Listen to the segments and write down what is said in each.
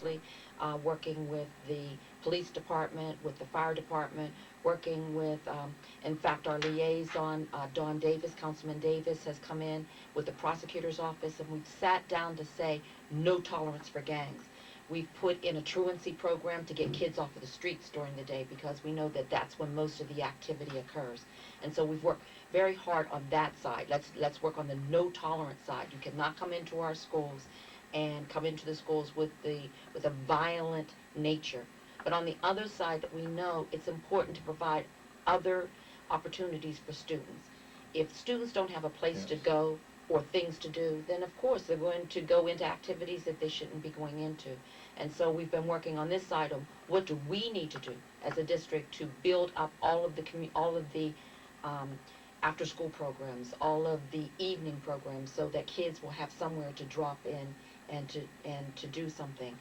closely, working with the police department, with the fire department, working with, in fact, our liaison, Dawn Davis, Councilman Davis, has come in with the prosecutor's office, and we've sat down to say no tolerance for gangs. We've put in a truancy program to get kids off of the streets during the day, because we know that that's when most of the activity occurs. And so we've worked very hard on that side. Let's work on the no tolerance side. You cannot come into our schools and come into the schools with a violent nature. But on the other side, that we know it's important to provide other opportunities for students. If students don't have a place to go or things to do, then of course they're going to go into activities that they shouldn't be going into. And so we've been working on this side of what do we need to do as a district to build up all of the after-school programs, all of the evening programs, so that kids will have somewhere to drop in and to do something.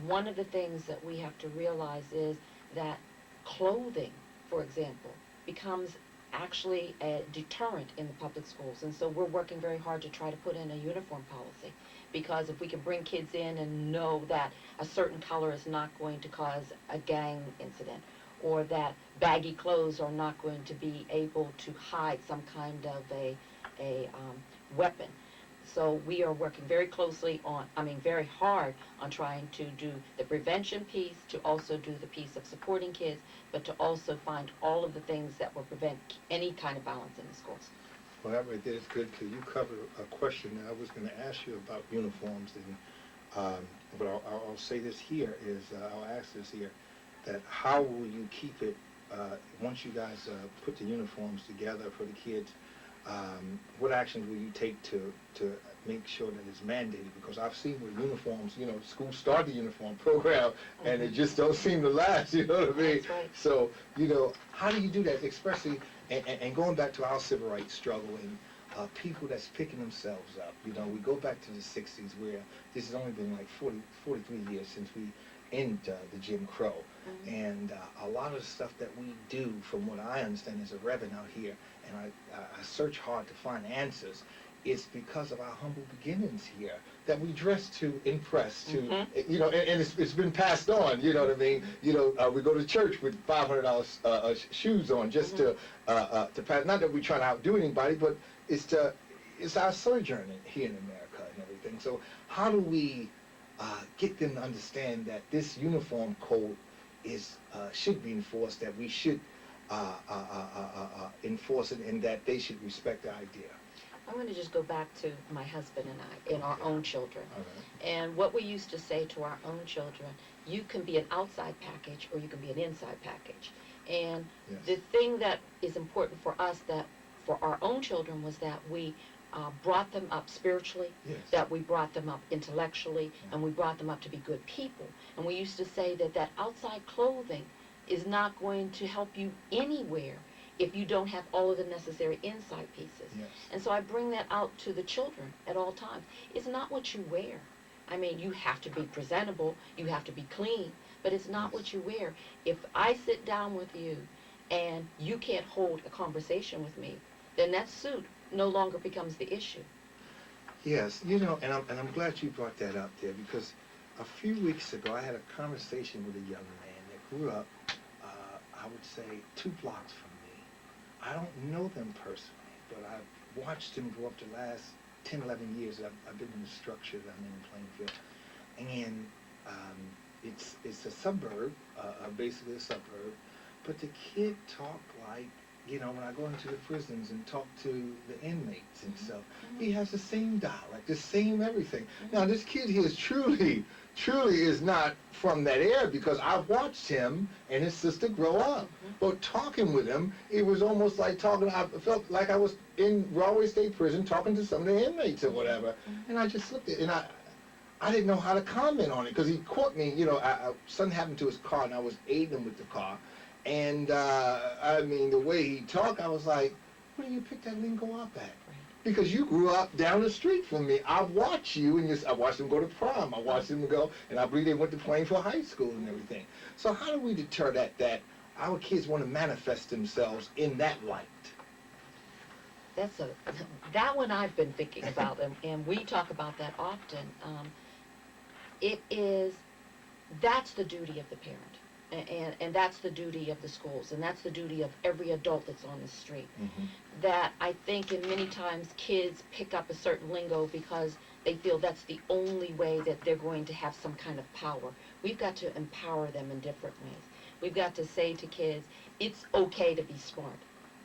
One of the things that we have to realize is that clothing, for example, becomes actually a deterrent in the public schools. And so we're working very hard to try to put in a uniform policy, because if we can bring kids in and know that a certain color is not going to cause a gang incident, or that baggy clothes are not going to be able to hide some kind of a weapon. So we are working very closely very hard on trying to do the prevention piece, to also do the piece of supporting kids, but to also find all of the things that will prevent any kind of violence in the schools. Well, that right there is good, because you covered a question that I was going to ask you about uniforms, and but I'll say this here is, I'll ask this here, that how will you keep it, once you guys put the uniforms together for the kids, what actions will you take to make sure that it's mandated? Because I've seen with uniforms, schools start the uniform program, and it just don't seem to last, you know what I mean? That's right. So, how do you do that, especially, and going back to our civil rights struggle, and people that's picking themselves up, we go back to the 60s, where this has only been like 43 years since we ended the Jim Crow. And a lot of the stuff that we do, from what I understand, as a reverend out here, and I search hard to find answers, it's because of our humble beginnings here, that we dress to impress, to, and it's been passed on, you know what I mean? We go to church with $500 shoes on, just to pass, not that we try to outdo anybody, but it's our sojourn here in America and everything. So how do we get them to understand that this uniform code should be enforced, that we should enforce it, and that they should respect the idea? I'm going to just go back to my husband and I, and our own children. Right. And what we used to say to our own children, you can be an outside package or you can be an inside package. And the thing that is important for us, that for our own children, was that we brought them up spiritually, that we brought them up intellectually, and we brought them up to be good people. And we used to say that outside clothing is not going to help you anywhere if you don't have all of the necessary inside pieces. And so I bring that out to the children at all times. It's not what you wear. I mean, you have to be presentable, you have to be clean, but it's not what you wear. If I sit down with you and you can't hold a conversation with me, then that suit no longer becomes the issue. Yes, and I'm glad you brought that up there, because a few weeks ago I had a conversation with a young man that grew up, I would say, 2 blocks from me. I don't know them personally, but I've watched him grow up the last 10, 11 years. I've been in the structure that I'm in Plainfield, and it's a suburb, basically a suburb, but the kid talked like, when I go into the prisons and talk to the inmates and stuff, he has the same dialect, the same everything. Now, this kid here is truly is not from that area, because I've watched him and his sister grow up. But talking with him, it was almost like talking, I felt like I was in Rahway State Prison talking to some of the inmates or whatever. And I just looked at it, and I didn't know how to comment on it, because he caught me, something happened to his car, and I was aiding him with the car. And, the way he talked, I was like, where do you pick that lingo up at? Because you grew up down the street from me. I watched you, and I watched him go to prom. I watched him go, and I believe they went to Plainfield High School and everything. So how do we deter that our kids want to manifest themselves in that light? That one I've been thinking about, and we talk about that often. it is, that's the duty of the parent. And that's the duty of the schools, and that's the duty of every adult that's on the street. Mm-hmm. That I think in many times kids pick up a certain lingo because they feel that's the only way that they're going to have some kind of power. We've got to empower them in different ways. We've got to say to kids, it's okay to be smart.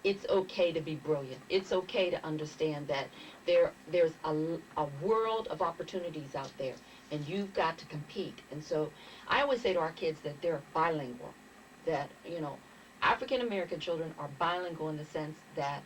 It's okay to be brilliant. It's okay to understand that there's a world of opportunities out there, and you've got to compete. And so I always say to our kids that they're bilingual, that, African American children are bilingual in the sense that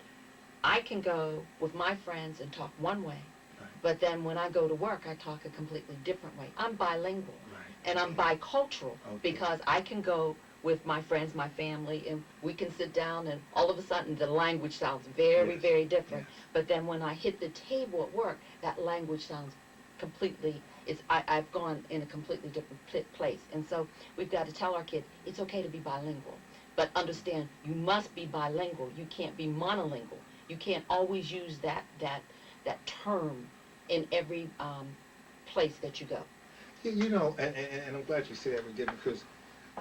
I can go with my friends and talk one way, Right. but then when I go to work, I talk a completely different way. I'm bilingual, Right. and I'm bicultural Okay. because I can go with my friends, my family, and we can sit down, and all of a sudden the language sounds very, Yes. very different. Yes. But then when I hit the table at work, that language sounds completely, I've gone in a completely different place. And so we've got to tell our kids, it's okay to be bilingual, but understand you must be bilingual. You can't be monolingual. You can't always use that term in every place that you go. And I'm glad you said that, Rick, because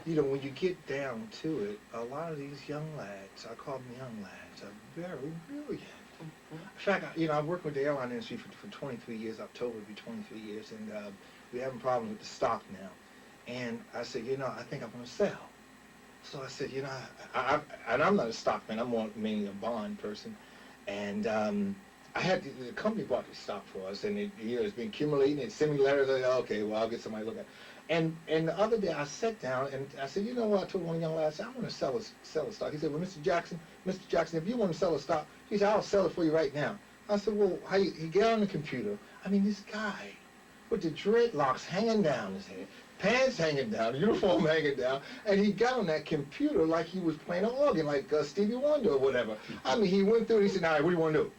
when you get down to it, a lot of these young lads, I call them young lads, are very brilliant. Mm-hmm. In fact, I've worked with the airline industry for 23 years. October will be 23 years, and we're having problems with the stock now. And I said, I think I'm going to sell. So I said, and I'm not a stockman. I'm mainly a bond person. And I had the company bought the stock for us, and it's been accumulating. It sent me letters. I said, okay, well, I'll get somebody to look at it. And the other day I sat down and I said, you know what? I told one young lad, I said, I want to sell a stock. He said, well, Mr. Jackson, if you want to sell a stock, he said, I'll sell it for you right now. I said, well, he got on the computer. I mean, this guy with the dreadlocks hanging down his head, pants hanging down, uniform hanging down, and he got on that computer like he was playing an organ, like Stevie Wonder or whatever. I mean, he went through it. He said, all right, what do you want to do?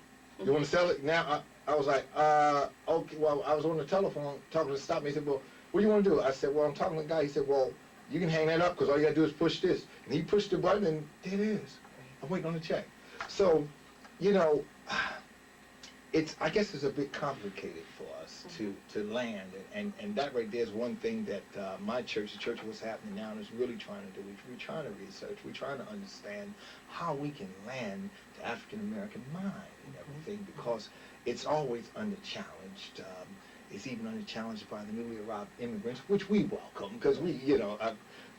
You want to sell it now? I was like, okay. Well, I was on the telephone talking to stop me. He said, well, what do you want to do? I said, well, I'm talking to the guy. He said, well, you can hang that up because all you got to do is push this. And he pushed the button, and there it is. I'm waiting on the check. So, I guess it's a bit complicated for us to land, and that right there is one thing that my church, the Church of What's Happening Now, is really trying to do. We're trying to research. We're trying to understand how we can land the African American mind and everything, because it's always under challenged. It's even under challenged by the newly arrived immigrants, which we welcome, because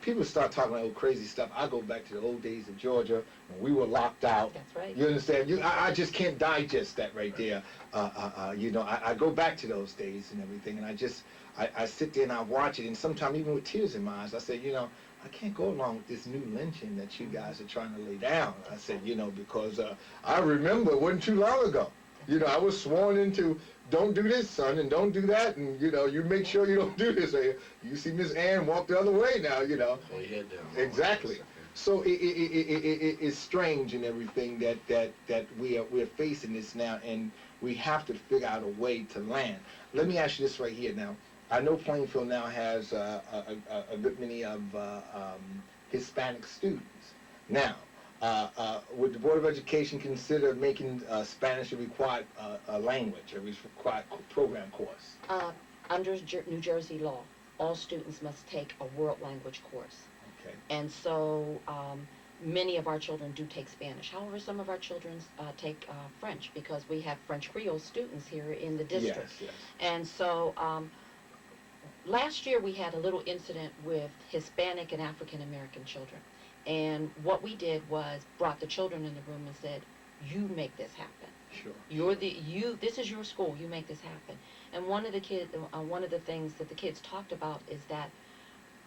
people start talking about old crazy stuff. I go back to the old days of Georgia when we were locked out. That's right. You understand? I just can't digest that right there. I go back to those days and everything, and I sit there and I watch it, and sometimes even with tears in my eyes, I say, I can't go along with this new lynching that you guys are trying to lay down. I said, because I remember it wasn't too long ago. I was sworn into, don't do this, son, and don't do that, and, you make sure you don't do this. You see Miss Ann walk the other way now, Lay your head down. Exactly. So it's strange and everything that we're facing this now, and we have to figure out a way to land. Let me ask you this right here now. I know Plainfield now has a good many of Hispanic students. Now, would the Board of Education consider making Spanish a required language, a required program course? Under New Jersey law, all students must take a world language course. Okay. And so many of our children do take Spanish. However, some of our children take French, because we have French Creole students here in the district. Yes. And so last year we had a little incident with Hispanic and African American children. And what we did was brought the children in the room and said, you make this happen. Sure. This is your school, you make this happen. And one of the things that the kids talked about is that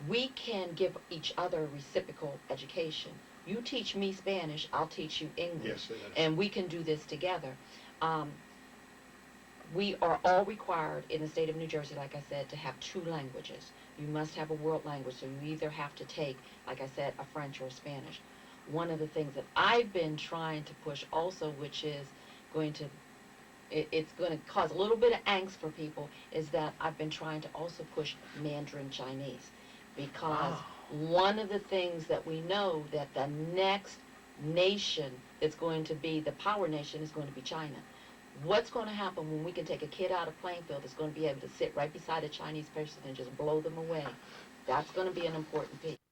we can give each other reciprocal education. You teach me Spanish, I'll teach you English. Yes, and we can do this together. We are all required in the state of New Jersey, like I said, to have 2 languages. You must have a world language, so you either have to take, like I said, a French or a Spanish. One of the things that I've been trying to push also, which is it's going to cause a little bit of angst for people, is that I've been trying to also push Mandarin Chinese, because one of the things that we know that the next nation that's going to be the power nation is going to be China. What's going to happen when we can take a kid out of Plainfield that's going to be able to sit right beside a Chinese person and just blow them away? That's going to be an important piece.